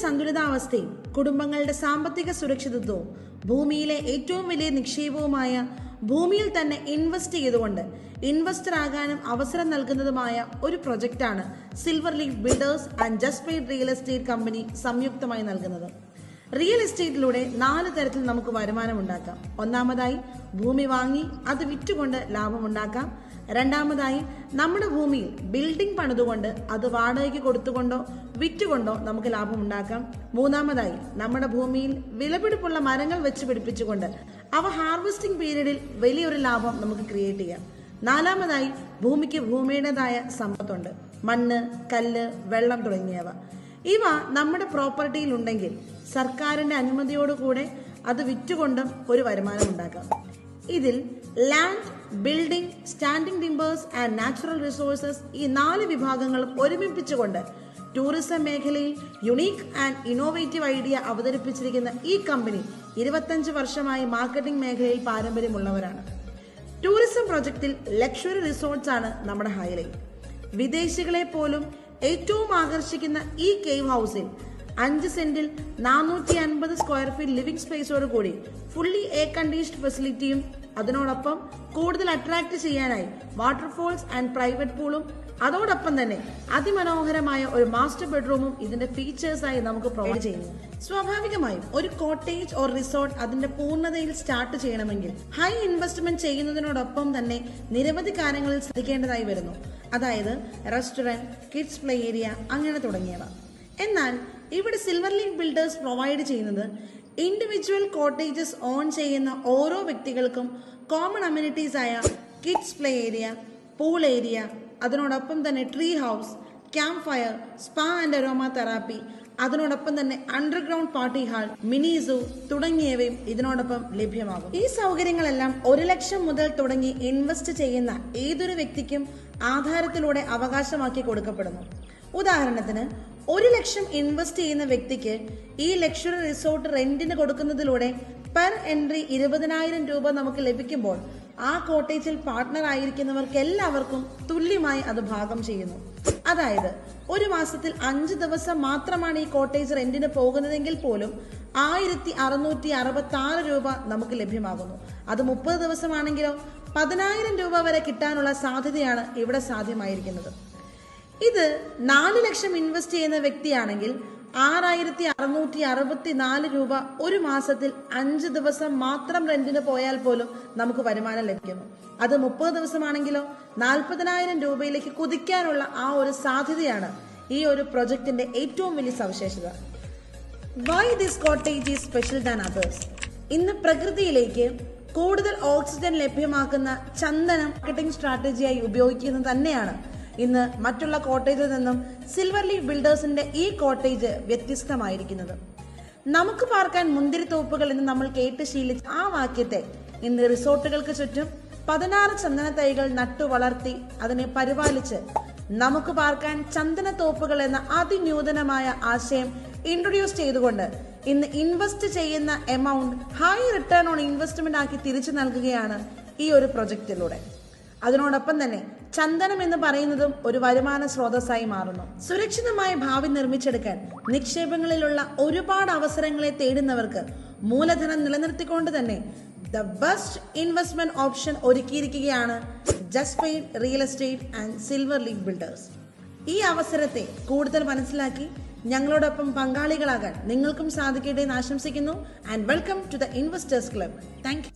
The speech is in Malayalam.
സന്തുലിതാവസ്ഥയും കുടുംബങ്ങളുടെ സാമ്പത്തിക സുരക്ഷിതത്വവും ഭൂമിയിലെ ഏറ്റവും വലിയ നിക്ഷേപവുമായ ഭൂമിയിൽ തന്നെ ഇൻവെസ്റ്റ് ചെയ്തുകൊണ്ട് ഇൻവെസ്റ്റർ ആകാനും അവസരം നൽകുന്നതുമായ ഒരു പ്രൊജക്റ്റാണ് silver leaf builders and just paid real estate company സംയുക്തമായി നൽകുന്നത്. റിയൽ എസ്റ്റേറ്റിലൂടെ 4 തരത്തിൽ നമുക്ക് വരുമാനം ഉണ്ടാക്കാം. ഒന്നാമതായി, ഭൂമി വാങ്ങി അത് വിറ്റുകൊണ്ട് ലാഭമുണ്ടാക്കാം. രണ്ടാമതായി, നമ്മുടെ ഭൂമിയിൽ ബിൽഡിംഗ് പണിതുകൊണ്ട് അത് വാടകയ്ക്ക് കൊടുത്തുകൊണ്ടോ വിറ്റുകൊണ്ടോ നമുക്ക് ലാഭമുണ്ടാക്കാം. മൂന്നാമതായി, നമ്മുടെ ഭൂമിയിൽ വിലപിടിപ്പുള്ള മരങ്ങൾ വെച്ച് പിടിപ്പിച്ചുകൊണ്ട് അവ ഹാർവെസ്റ്റിംഗ് പീരീഡിൽ വലിയൊരു ലാഭം നമുക്ക് ക്രിയേറ്റ് ചെയ്യാം. നാലാമതായി, ഭൂമിക്ക് ഭൂമിയുടേതായ സമ്പത്തുണ്ട്, മണ്ണ്, കല്ല്, വെള്ളം തുടങ്ങിയവ. ഇവ നമ്മുടെ പ്രോപ്പർട്ടിയിൽ ഉണ്ടെങ്കിൽ സർക്കാരിന്റെ അനുമതിയോടുകൂടെ അത് വിറ്റുകൊണ്ടും ഒരു വരുമാനം ഉണ്ടാക്കാം. ഇതിൽ land, building, standing timbers and natural resources ഈ 4 വിഭാഗങ്ങളും ഒരുമിപ്പിച്ചുകൊണ്ട് ടൂറിസം മേഖലയിൽ യുണീക്ക് ആൻഡ് ഇന്നോവേറ്റീവ് ഐഡിയ അവതരിപ്പിച്ചിരിക്കുന്ന ഈ കമ്പനി 25 വർഷമായി മാർക്കറ്റിംഗ് മേഖലയിൽ പാരമ്പര്യമുള്ളവരാണ്. ടൂറിസം പ്രൊജക്റ്റിൽ ലക്ഷറി റിസോർട്ട്സ് ആണ് നമ്മുടെ ഹൈലൈറ്റ്. വിദേശികളെ പോലും ഏറ്റവും ആകർഷിക്കുന്ന ഈ കേവ് ഹൗസിൽ 5 സെന്റിൽ 450 സ്ക്വയർ ഫീറ്റ് ലിവിംഗ് സ്പേസോട് കൂടി ഫുള്ളി എയർ കണ്ടീഷൻഡ് ഫെസിലിറ്റിയും അതിനോടൊപ്പം കൂടുതൽ അട്രാക്ട് ചെയ്യാനായി വാട്ടർഫോൾസ് ആൻഡ് പ്രൈവറ്റ് പൂളും അതോടൊപ്പം തന്നെ അതിമനോഹരമായ ഒരു മാസ്റ്റർ ബെഡ്റൂമും ഇതിന്റെ ഫീച്ചേഴ്സായി നമുക്ക് പ്രൊവൈഡ് ചെയ്യുന്നു. സ്വാഭാവികമായും ഒരു കോട്ടേജ് ഓർ റിസോർട്ട് അതിന്റെ പൂർണ്ണതയിൽ സ്റ്റാർട്ട് ചെയ്യണമെങ്കിൽ ഹൈ ഇൻവെസ്റ്റ്മെന്റ് ചെയ്യുന്നതിനോടൊപ്പം തന്നെ നിരവധി കാര്യങ്ങളിൽ ശ്രദ്ധിക്കേണ്ടതായി വരുന്നു. അതായത് റെസ്റ്റോറന്റ്, കിഡ്സ് പ്ലേ ഏരിയ അങ്ങനെ തുടങ്ങിയവ. എന്നാൽ ഇവിടെ സിൽവർ ലീഫ് ബിൽഡേഴ്സ് പ്രൊവൈഡ് ചെയ്യുന്നത് ഇൻഡിവിജ്വൽ കോട്ടേജസ് ഓൺ ചെയ്യുന്ന ഓരോ വ്യക്തികൾക്കും കോമൺ അമ്യൂണിറ്റീസ് ആയ kids play area, pool area, അതിനോടൊപ്പം തന്നെ tree house, camp fire, spa and aromatherapy, അതിനോടൊപ്പം തന്നെ underground party hall, mini zoo തുടങ്ങിയവയും ഇതിനോടൊപ്പം ലഭ്യമാകും. ഈ സൗകര്യങ്ങളെല്ലാം 1 ലക്ഷം മുതൽ തുടങ്ങി ഇൻവെസ്റ്റ് ചെയ്യുന്ന ഏതൊരു വ്യക്തിക്കും ആധാരത്തിലൂടെ അവകാശമാക്കി കൊടുക്കപ്പെടുന്നു. ഉദാഹരണത്തിന് 1 ലക്ഷം ഇൻവെസ്റ്റ് ചെയ്യുന്ന വ്യക്തിക്ക് ഈ ലക്ഷറി റിസോർട്ട് റെന്റിന് കൊടുക്കുന്നതിലൂടെ പെർ എൻട്രി 20,000 രൂപ നമുക്ക് ലഭിക്കുമ്പോൾ ആ കോട്ടേജിൽ പാർട്ട്ണർ ആയിരിക്കുന്നവർക്ക് എല്ലാവർക്കും തുല്യമായി അത് ഭാഗം ചെയ്യുന്നു. അതായത് ഒരു മാസത്തിൽ 5 ദിവസം മാത്രമാണ് ഈ കോട്ടേജ് റെന്റിന് പോകുന്നതെങ്കിൽ പോലും 1,666 രൂപ നമുക്ക് ലഭ്യമാകുന്നു. അത് 30 ദിവസമാണെങ്കിലോ 10,000 രൂപ വരെ കിട്ടാനുള്ള സാധ്യതയാണ് ഇവിടെ സാധ്യമായിരിക്കുന്നത്. ഇത് 4 ലക്ഷം ഇൻവെസ്റ്റ് ചെയ്യുന്ന വ്യക്തിയാണെങ്കിൽ 6,664 രൂപ ഒരു മാസത്തിൽ 5 ദിവസം മാത്രം റെന്റിന് പോയാൽ പോലും നമുക്ക് വരുമാനം ലഭിക്കുന്നു. അത് 30 ദിവസമാണെങ്കിലോ 40,000 രൂപയിലേക്ക് കുതിക്കാനുള്ള ആ ഒരു സാധ്യതയാണ് ഈ ഒരു പ്രൊജക്ടിന്റെ ഏറ്റവും വലിയ സവിശേഷത. Why this cottage is special than others? ഇന്ന് പ്രകൃതിയിലേക്ക് കൂടുതൽ ഓക്സിജൻ ലഭ്യമാക്കുന്ന ചന്ദനം മാർക്കറ്റിംഗ് സ്ട്രാറ്റജിയായി ഉപയോഗിക്കുന്നത് തന്നെയാണ് ഇന്ന് മറ്റുള്ള കോട്ടേജിൽ നിന്നും സിൽവർ ലീഫ് ബിൽഡേഴ്സിന്റെ ഈ കോട്ടേജ് വ്യത്യസ്തമായിരിക്കുന്നത്. നമുക്ക് പാർക്കാൻ മുന്തിരിത്തോപ്പുകൾ എന്ന് നമ്മൾ കേട്ട് ശീലിച്ച ആ വാക്യത്തെ ഇന്ന് റിസോർട്ടുകൾക്ക് ചുറ്റും 16 ചന്ദന തൈകൾ നട്ടു വളർത്തി അതിനെ പരിപാലിച്ച് നമുക്ക് പാർക്കാൻ ചന്ദനത്തോപ്പുകൾ എന്ന അതിനൂതനമായ ആശയം ഇൻട്രൊഡ്യൂസ് ചെയ്തുകൊണ്ട് ഇന്ന് ഇൻവെസ്റ്റ് ചെയ്യുന്ന amount high return on investment ആക്കി തിരിച്ചു നൽകുകയാണ് ഈ ഒരു പ്രൊജക്റ്റിലൂടെ. അതിനോടൊപ്പം തന്നെ ചന്ദനം എന്ന് പറയുന്നതും ഒരു വരുമാന സ്രോതസ്സായി മാറുന്നു. സുരക്ഷിതമായ ഭാവി നിർമ്മിച്ചെടുക്കാൻ നിക്ഷേപങ്ങളിലുള്ള ഒരുപാട് അവസരങ്ങളെ തേടുന്നവർക്ക് മൂലധനം നിലനിർത്തിക്കൊണ്ട് തന്നെ ദ ബെസ്റ്റ് ഇൻവെസ്റ്റ്മെന്റ് ഓപ്ഷൻ ഒരുക്കിയിരിക്കുകയാണ് just paid real estate and silver leaf builders. ഈ അവസരത്തെ കൂടുതൽ മനസ്സിലാക്കി ഞങ്ങളോടൊപ്പം പങ്കാളികളാകാൻ നിങ്ങൾക്കും സാധിക്കട്ടെ എന്ന് ആശംസിക്കുന്നു. And welcome to the investors club. Thank U.